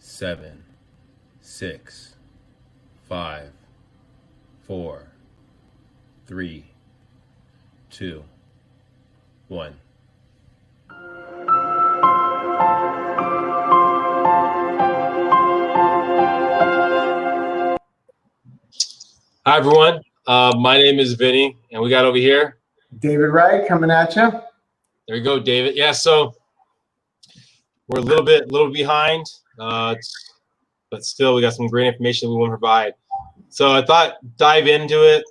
7, 6, 5, 4, 3, 2, 1. Hi, everyone. My name is Vinnie, and we got over here David Wright coming at you. There you go, David. Yeah, so we're a little behind, but still we got some great information we want to provide. So I thought dive into it.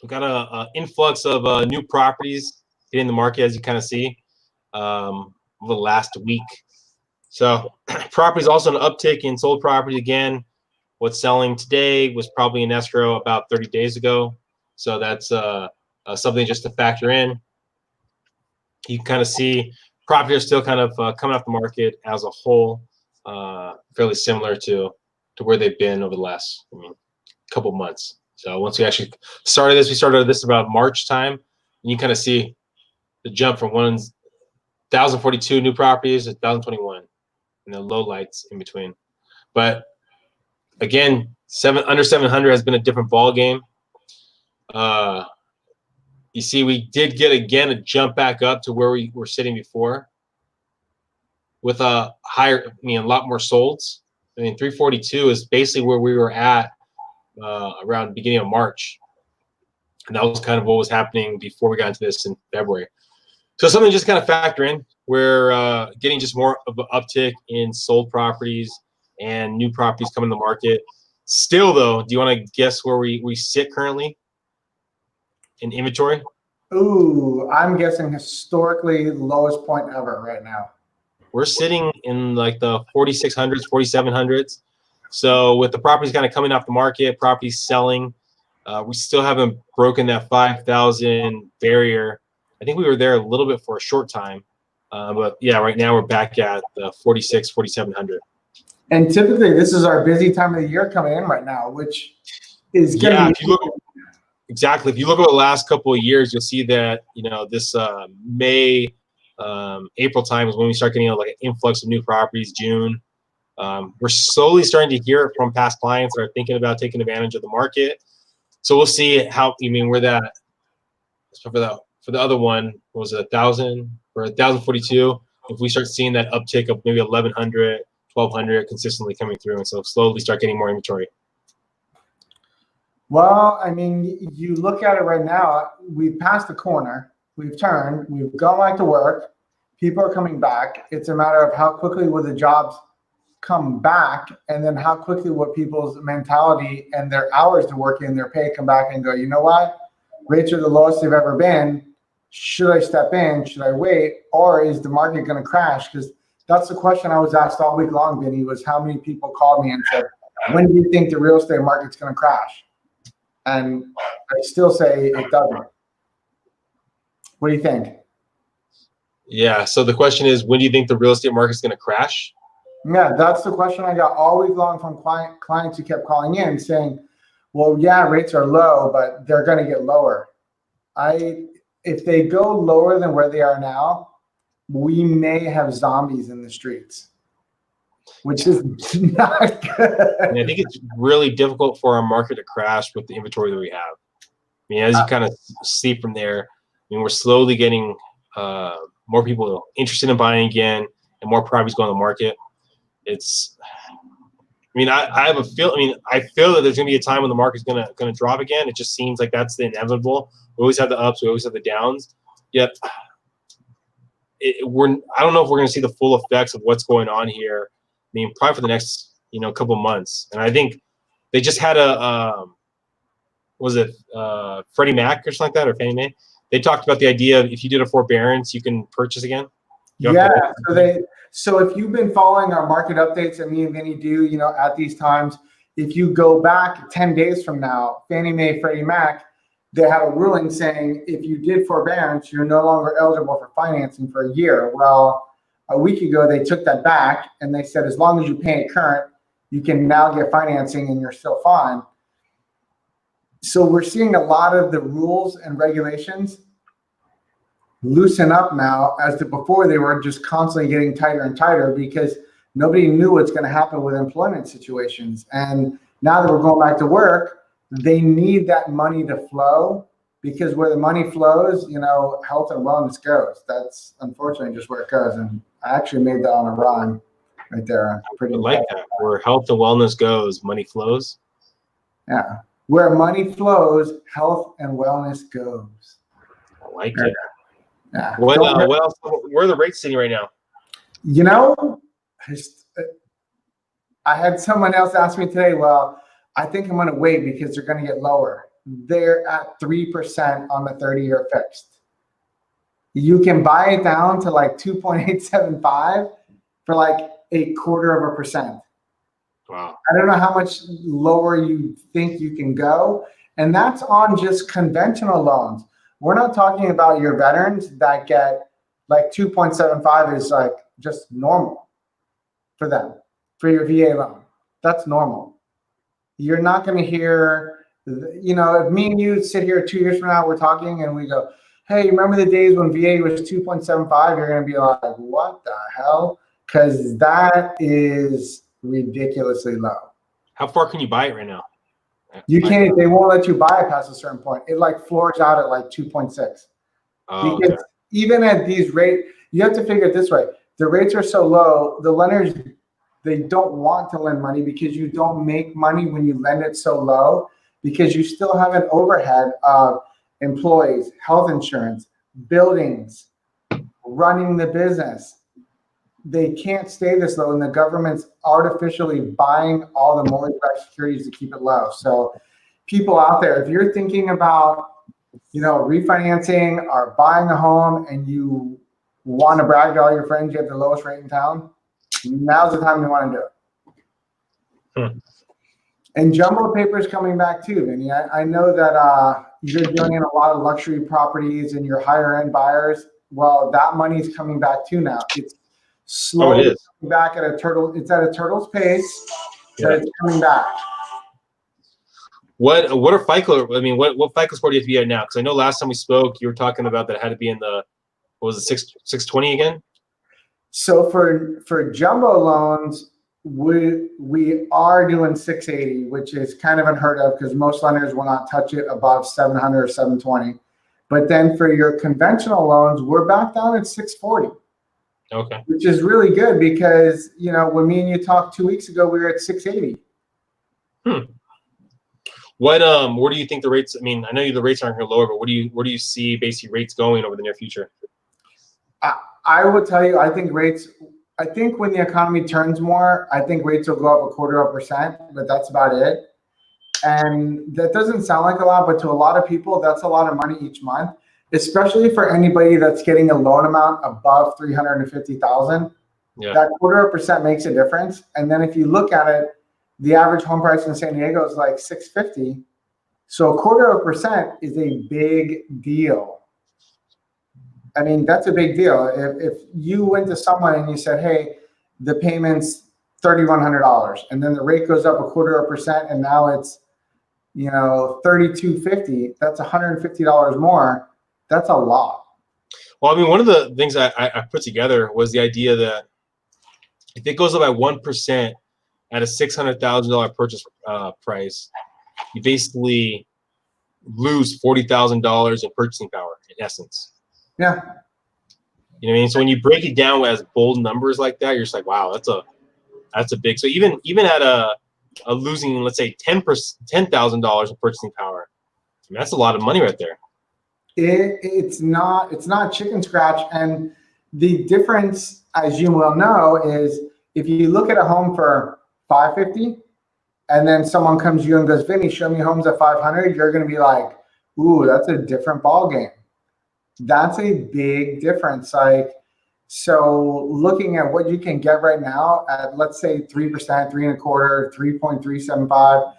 We got a influx of new properties hitting the market, as you kind of see, over the last week. So properties also an uptick in sold property again. What's selling today was probably in escrow about 30 days ago. So that's something just to factor in. You can kind of see property are still kind of coming off the market as a whole, fairly similar to where they've been over the last couple months. So once we actually started this, we started this about March time, and you kind of see the jump from 1,042 new properties to 1,021, and the low lights in between. But again, under 700 has been a different ball game. You see, we did get again a jump back up to where we were sitting before, with a higher, a lot more solds. 342 is basically where we were at around the beginning of March, and that was kind of what was happening before we got into this in February. So something just kind of factor in. We're getting just more of an uptick in sold properties and new properties coming to the market. Still, though, do you want to guess where we sit currently in inventory? Ooh, I'm guessing historically lowest point ever right now. We're sitting in like the 4,600s, 4,700s. So with the properties kind of coming off the market, properties selling, we still haven't broken that 5,000 barrier. I think we were there a little bit for a short time. But yeah, right now we're back at the 46, 4,700. And typically this is our busy time of the year coming in right now, which is going to be. If you look, exactly. If you look over the last couple of years, you'll see that, this May, April time is when we start getting like an influx of new properties. June, we're slowly starting to hear it from past clients that are thinking about taking advantage of the market. So we'll see how where that. So for the other one, what was it, 1,000 or 1,042? If we start seeing that uptick of maybe 1,100, 1,200 consistently coming through, and so slowly start getting more inventory. Well, you look at it right now. We've passed the corner. We've turned. We've gone back to work. People are coming back. It's a matter of how quickly will the jobs come back, and then how quickly will people's mentality and their hours to work in, their pay come back and go, you know what? Rates are the lowest they've ever been. Should I step in? Should I wait? Or is the market going to crash? Because that's the question I was asked all week long, Vinny, was how many people called me and said, when do you think the real estate market's going to crash? And I still say it doesn't. What do you think? Yeah, so the question is, when do you think the real estate market's going to crash? Yeah, that's the question I got all week long from clients who kept calling in saying, well, yeah, rates are low, but they're going to get lower. If they go lower than where they are now, we may have zombies in the streets, which is not good. I think it's really difficult for our market to crash with the inventory that we have. As you kind of see from there, we're slowly getting more people interested in buying again, and more properties going on the market. I have a feel. I feel that there's going to be a time when the market's going to drop again. It just seems like that's the inevitable. We always have the ups, we always have the downs. Yet, I don't know if we're going to see the full effects of what's going on here. Probably for the next couple months. And I think they just had Freddie Mac or something like that, or Fannie Mae. They talked about the idea of if you did a forbearance, you can purchase again. Yeah. So if you've been following our market updates that me and Vinny do, at these times, if you go back 10 days from now, Fannie Mae, Freddie Mac, they had a ruling saying if you did forbearance, you're no longer eligible for financing for a year. Well, a week ago, they took that back and they said, as long as you pay it current, you can now get financing and you're still fine. So we're seeing a lot of the rules and regulations loosen up now, as to before they were just constantly getting tighter and tighter, because Nobody knew what's going to happen with employment situations. And now that we're going back to work, they need that money to flow, because where the money flows, you know, health and wellness goes. That's unfortunately just where it goes. And I actually made that on a rhyme right there. I like that. Where health and wellness goes, money flows. Yeah. Where money flows, health and wellness goes. I like it. Yeah. What else? Where are the rates sitting right now? You know, I had someone else ask me today, well, I think I'm going to wait because they're going to get lower. They're at 3% on the 30-year fixed. You can buy it down to like 2.875 for like 0.25%. Wow. I don't know how much lower you think you can go. And that's on just conventional loans. We're not talking about your veterans that get like 2.75 is like just normal for them, for your VA loan. That's normal. You're not going to hear, you know, if me and you sit here 2 years from now, we're talking and we go, hey, remember the days when VA was 2.75? You're going to be like, what the hell? Because that is ridiculously low. How far can you buy it right now? You can't, they won't let you buy it past a certain point. It like floors out at like 2.6. Oh, Because okay. even at these rates, you have to figure it this way. The rates are so low, the lenders, they don't want to lend money because you don't make money when you lend it so low, because you still have an overhead of employees, health insurance, buildings, running the business. They can't stay this low, and the government's artificially buying all the mortgage-backed securities to keep it low. So people out there, if you're thinking about, you know, refinancing or buying a home and you want to brag to all your friends you have the lowest rate in town, now's the time you want to do it. And jumbo paper is coming back too, Vinnie. I know that you're dealing in a lot of luxury properties and your higher end buyers. Well, that money's coming back too now. It's slowly coming back at a turtle. It's at a turtle's pace, but it's coming back. What are FICO? I mean, what FICO score do you have to be at now? Because I know last time we spoke, you were talking about that it had to be in the, what was it, 620 again? So for jumbo loans, we are doing 680, which is kind of unheard of because most lenders will not touch it above 700 or 720. But then for your conventional loans, we're back down at 640. Okay. Which is really good because, you know, when me and you talked 2 weeks ago, we were at 680. Where do you think the rates? I mean, I know the rates aren't here lower, but where do you see basically rates going over the near future? I will tell you, I think when the economy turns more, I think rates will go up 0.25%, but that's about it. And that doesn't sound like a lot, but to a lot of people, that's a lot of money each month, especially for anybody that's getting a loan amount above $350,000. Yeah. That 0.25% makes a difference. And then if you look at it, the average home price in San Diego is like $650. So 0.25% is a big deal. I mean, that's a big deal. If you went to someone and you said, hey, the payment's $3,100, and then the rate goes up 0.25%, and now it's, you know, $3,250, that's $150 more. That's a lot. Well, I mean, one of the things I put together was the idea that if it goes up by 1% at a $600,000 purchase price, you basically lose $40,000 in purchasing power, in essence. Yeah. You know what I mean? So when you break it down as bold numbers like that, you're just like, wow, that's a big. So even at a losing, let's say $10,000 in purchasing power, I mean, that's a lot of money right there. It's not chicken scratch. And the difference, as you well know, is if you look at a home for $550 and then someone comes to you and goes, Vinny, show me homes at $500, you're going to be like, ooh, that's a different ball game. That's a big difference. Like, so looking at what you can get right now at, let's say 3%, 3.25%, 3.375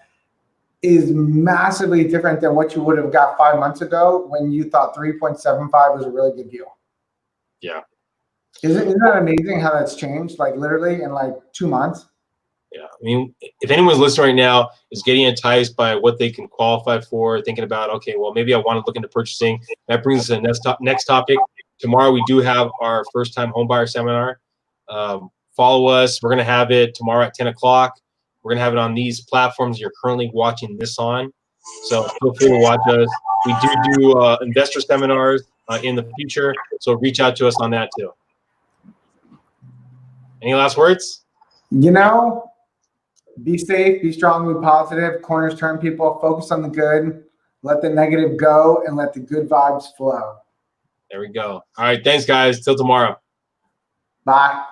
is massively different than what you would have got 5 months ago when you thought 3.75 was a really good deal. Yeah. Isn't that amazing how that's changed, like literally in like 2 months? Yeah. I mean, if anyone's listening right now is getting enticed by what they can qualify for, thinking about, okay, well, maybe I want to look into purchasing, that brings us to the next topic. Tomorrow we do have our first-time homebuyer seminar. follow us. We're going to have it tomorrow at 10 o'clock. We're going to have it on these platforms you're currently watching this on. So feel free to watch us. We do investor seminars in the future, so reach out to us on that too. Any last words? You know, be safe, be strong, be positive. Corners turn, people. Focus on the good. Let the negative go and let the good vibes flow. There we go. All right. Thanks, guys. Till tomorrow. Bye.